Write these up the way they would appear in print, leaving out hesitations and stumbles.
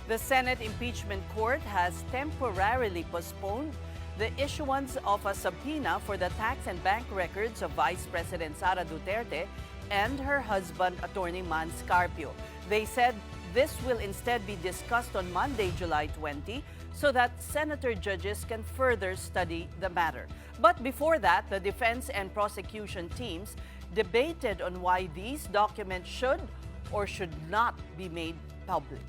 The Senate Impeachment Court has temporarily postponed the issuance of a subpoena for the tax and bank records of Vice President Sara Duterte and her husband, Attorney Man Scarpio. They said this will instead be discussed on Monday, July 20, so that senator judges can further study the matter. But before that, the defense and prosecution teams debated on why these documents should or should not be made public.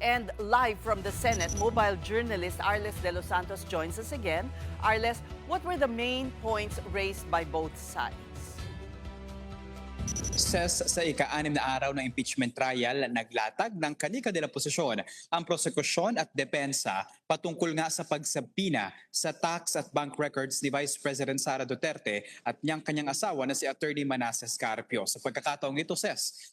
And live from the Senate, mobile journalist Arles de los Santos joins us again. Arles, what were the main points raised by both sides? Sa ika-6 na araw ng impeachment trial, naglatag ng kani-kanilang posisyon ang prosekusyon at depensa patungkol nga sa pagsabina sa tax at bank records ni Vice President Sara Duterte at niyang kanyang asawa na si Attorney Manasseh Scarpio. Sa pagkakataong ito,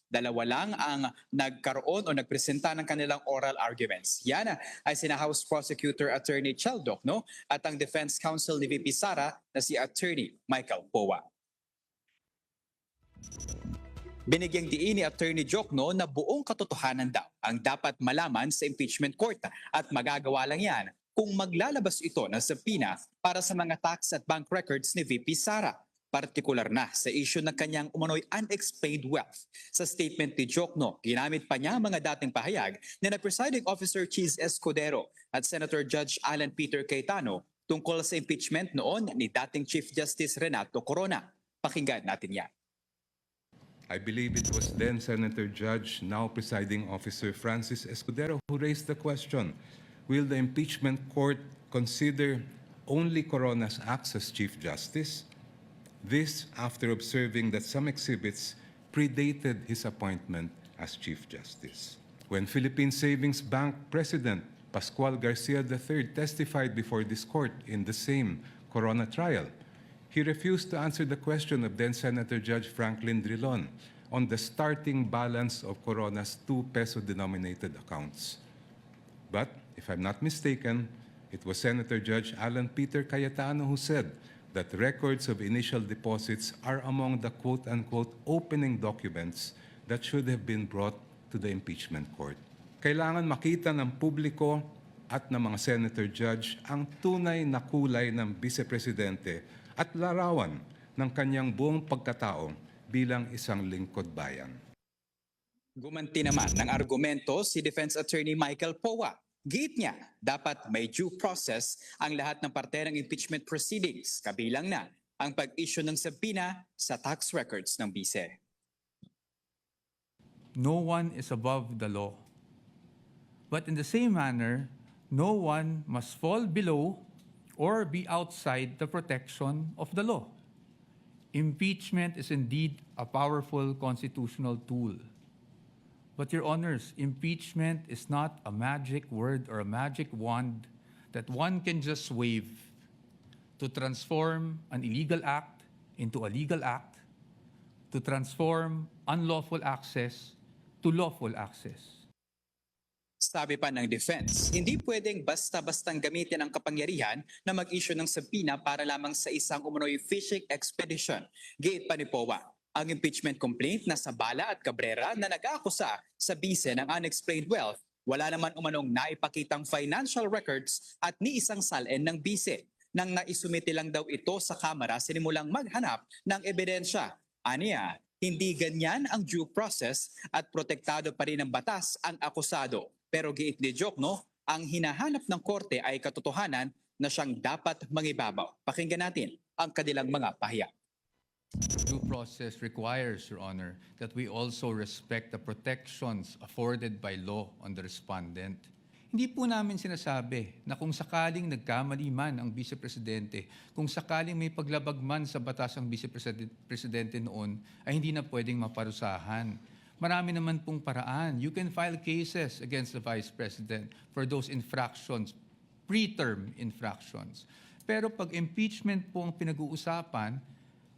dalawa lang ang nagkaroon o nagpresenta ng kanilang oral arguments. Yan ay sina House Prosecutor Attorney Cheldok, at ang Defense Counsel ni VP Sara na si Attorney Michael Powa. Binigyang diin ni Attorney Jokno na buong katotohanan daw ang dapat malaman sa impeachment court at magagawa lang yan kung maglalabas ito ng subpoena para sa mga tax at bank records ni VP Sara, partikular na sa issue ng kanyang umano'y unexplained wealth. Sa statement ni Jokno, ginamit pa niya mga dating pahayag ni Presiding Officer Cheese Escudero at Senator Judge Alan Peter Cayetano tungkol sa impeachment noon ni dating Chief Justice Renato Corona. Pakinggan natin yan. I believe it was then Senator Judge, now Presiding Officer Francis Escudero, who raised the question, will the impeachment court consider only Corona's acts as Chief Justice? This after observing that some exhibits predated his appointment as Chief Justice. When Philippine Savings Bank President Pascual Garcia III testified before this court in the same Corona trial, he refused to answer the question of then Senator Judge Franklin Drilon on the starting balance of Corona's 2 peso-denominated accounts. But, if I'm not mistaken, it was Senator Judge Alan Peter Cayetano who said that records of initial deposits are among the quote-unquote opening documents that should have been brought to the impeachment court. Kailangan makita ng publiko at ng mga Senator Judge ang tunay na kulay ng Vice Presidente at larawan ng kanyang buong pagkatao bilang isang lingkod bayan. Gumanti naman ng argumento si Defense Attorney Michael Powa. Giit niya, dapat may due process ang lahat ng parte ng impeachment proceedings, kabilang na ang pag-issue ng subpoena sa tax records ng bise. No one is above the law. But in the same manner, no one must fall below or be outside the protection of the law. Impeachment is indeed a powerful constitutional tool. But Your Honors, impeachment is not a magic word or a magic wand that one can just wave to transform an illegal act into a legal act, to transform unlawful access to lawful access. Sabi pa ng defense, hindi pwedeng basta-bastang gamitin ang kapangyarihan na mag-issue ng subpoena para lamang sa isang umano'y fishing expedition. Giit pa ni Powa, ang impeachment complaint na Sabala at Cabrera na nag-aakusa sa bise ng unexplained wealth, wala naman umanong naipakitang financial records at ni isang salin ng bise. Nang naisumite lang daw ito sa Kamara, sinimulang maghanap ng ebidensya. Aniya, hindi ganyan ang due process at protektado pa rin ng batas ang akusado. Pero giit ni Jokno, ang hinahanap ng korte ay katotohanan na siyang dapat mangibabaw. Pakinggan natin ang kanilang mga pahayag. Due process requires, Your Honor, that we also respect the protections afforded by law on the respondent. Hindi po namin sinasabi na kung sakaling nagkamali man ang Vice Presidente, kung sakaling may paglabag man sa batas ang Vice Presidente noon, ay hindi na pwedeng maparusahan. Marami naman pong paraan. You can file cases against the Vice President for those infractions, preterm infractions. Pero pag impeachment po ang pinag-uusapan,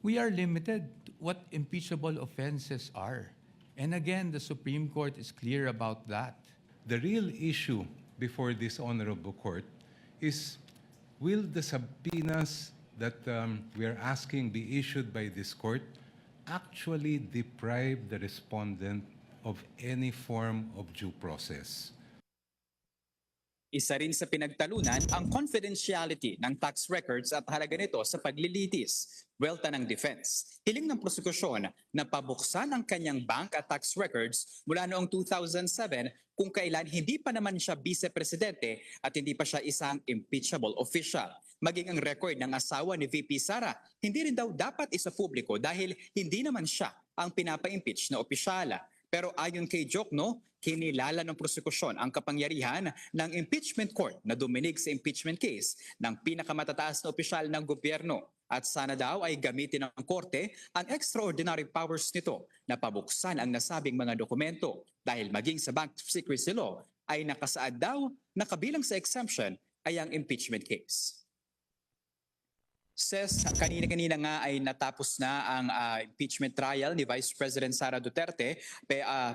we are limited to what impeachable offenses are. And again, the Supreme Court is clear about that. The real issue before this honorable court is, will the subpoenas that we are asking be issued by this court actually deprive the respondent of any form of due process? Isa rin sa pinagtalunan ang confidentiality ng tax records at halaga nito sa paglilitis. Welta ng defense. Hiling ng prosekusyon na pabuksan ang kanyang bank at tax records mula noong 2007 kung kailan hindi pa naman siya vice-presidente at hindi pa siya isang impeachable official. Maging ang record ng asawa ni VP Sara, hindi rin daw dapat isa publiko dahil hindi naman siya ang pinapa-impeach na opisyala. Pero ayon kay Jokno, kinilala ng prosekusyon ang kapangyarihan ng impeachment court na duminig sa impeachment case ng pinakamatataas na opisyal ng gobyerno. At sana daw ay gamitin ng korte ang extraordinary powers nito na pabuksan ang nasabing mga dokumento dahil maging sa bank secrecy law ay nakasaad daw na kabilang sa exemption ay ang impeachment case. Says, kanina-kanina nga ay natapos na ang impeachment trial ni Vice President Sara Duterte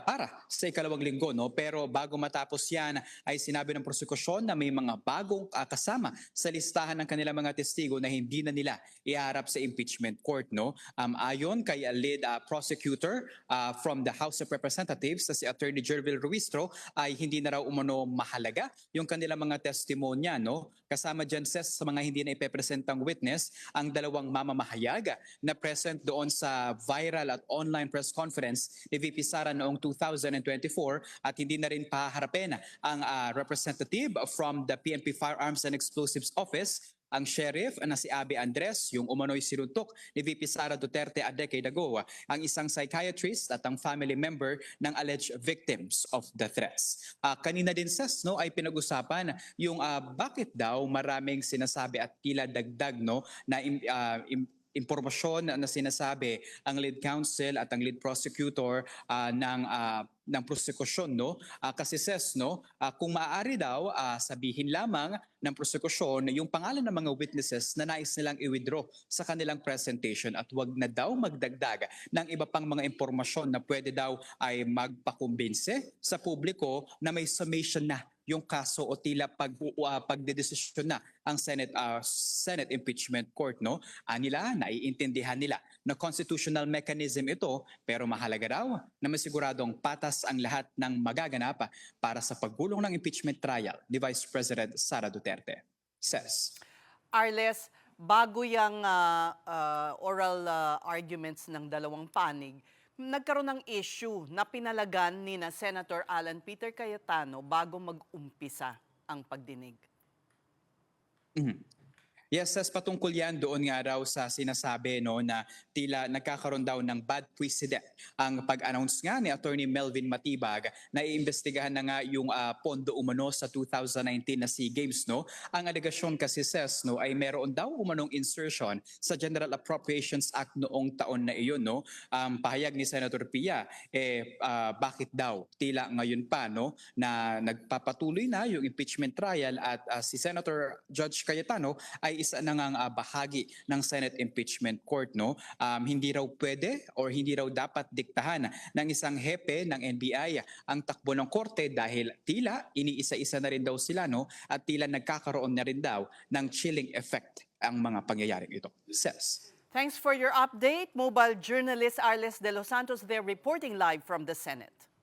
para sa ikalawang linggo. No? Pero bago matapos yan ay sinabi ng prosekusyon na may mga bagong kasama sa listahan ng kanilang mga testigo na hindi na nila iharap sa impeachment court. No? Ayon kay lead prosecutor from the House of Representatives na si Attorney Jervil Ruistro ay hindi na raw umano mahalaga yung kanilang mga testimonya. No? Kasama dyan sa mga hindi na ipepresentang witness ang dalawang mamamahayag na present doon sa viral at online press conference ni VP Sara noong 2024 at hindi na rin paharapin ang representative from the PNP Firearms and Explosives Office, ang sheriff na si Abby Andres, yung umano'y sinuntok ni VP Sara Duterte a decade ago, ang isang psychiatrist at ang family member ng alleged victims of the threats. Kanina din no, ay pinag-usapan yung bakit daw maraming sinasabi at tila dagdag no, na impormasyon na sinasabi ang lead counsel at ang lead prosecutor ng prosekusyon. No? Kasi no, kung maaari daw sabihin lamang ng prosekusyon yung pangalan ng mga witnesses na nais nilang i-withdraw sa kanilang presentation at wag na daw magdagdag ng iba pang mga impormasyon na pwede daw ay magpakumbinse sa publiko na may summation na yung kaso o tila pagdedesisyon na ang Senate Impeachment Court. No? Nila, naiintindihan nila na constitutional mechanism ito pero mahalaga daw na masiguradong patas ang lahat ng magaganap para sa paggulong ng impeachment trial ni Vice President Sara Duterte. Says. Arles, bago yung oral arguments ng dalawang panig, nagkaroon ng issue na pinalagan ni na Senator Alan Peter Cayetano bago mag-umpisa ang pagdinig. Yes, patungkol yan doon nga raw sa sinasabi no, na tila nagkakaroon daw ng bad precedent ang pag-announce nga ni Attorney Melvin Matibag na iimbestigahan na nga yung pondo umano sa 2019 na SEA Games. No? Ang alegasyon kasi no, ay meron daw umanong insertion sa General Appropriations Act noong taon na iyon. No? Pahayag ni Senator Pia, bakit daw tila ngayon pa no, na nagpapatuloy na yung impeachment trial at si Senator Judge Cayetano ay isa na ngang bahagi ng Senate Impeachment Court. No? Hindi raw pwede or hindi raw dapat diktahan ng isang hepe ng NBI ang takbo ng korte dahil tila iniisa-isa na rin daw sila no? At tila nagkakaroon na rin daw ng chilling effect ang mga pangyayaring ito. Says. Thanks for your update. Mobile journalist Arles De Los Santos there reporting live from the Senate.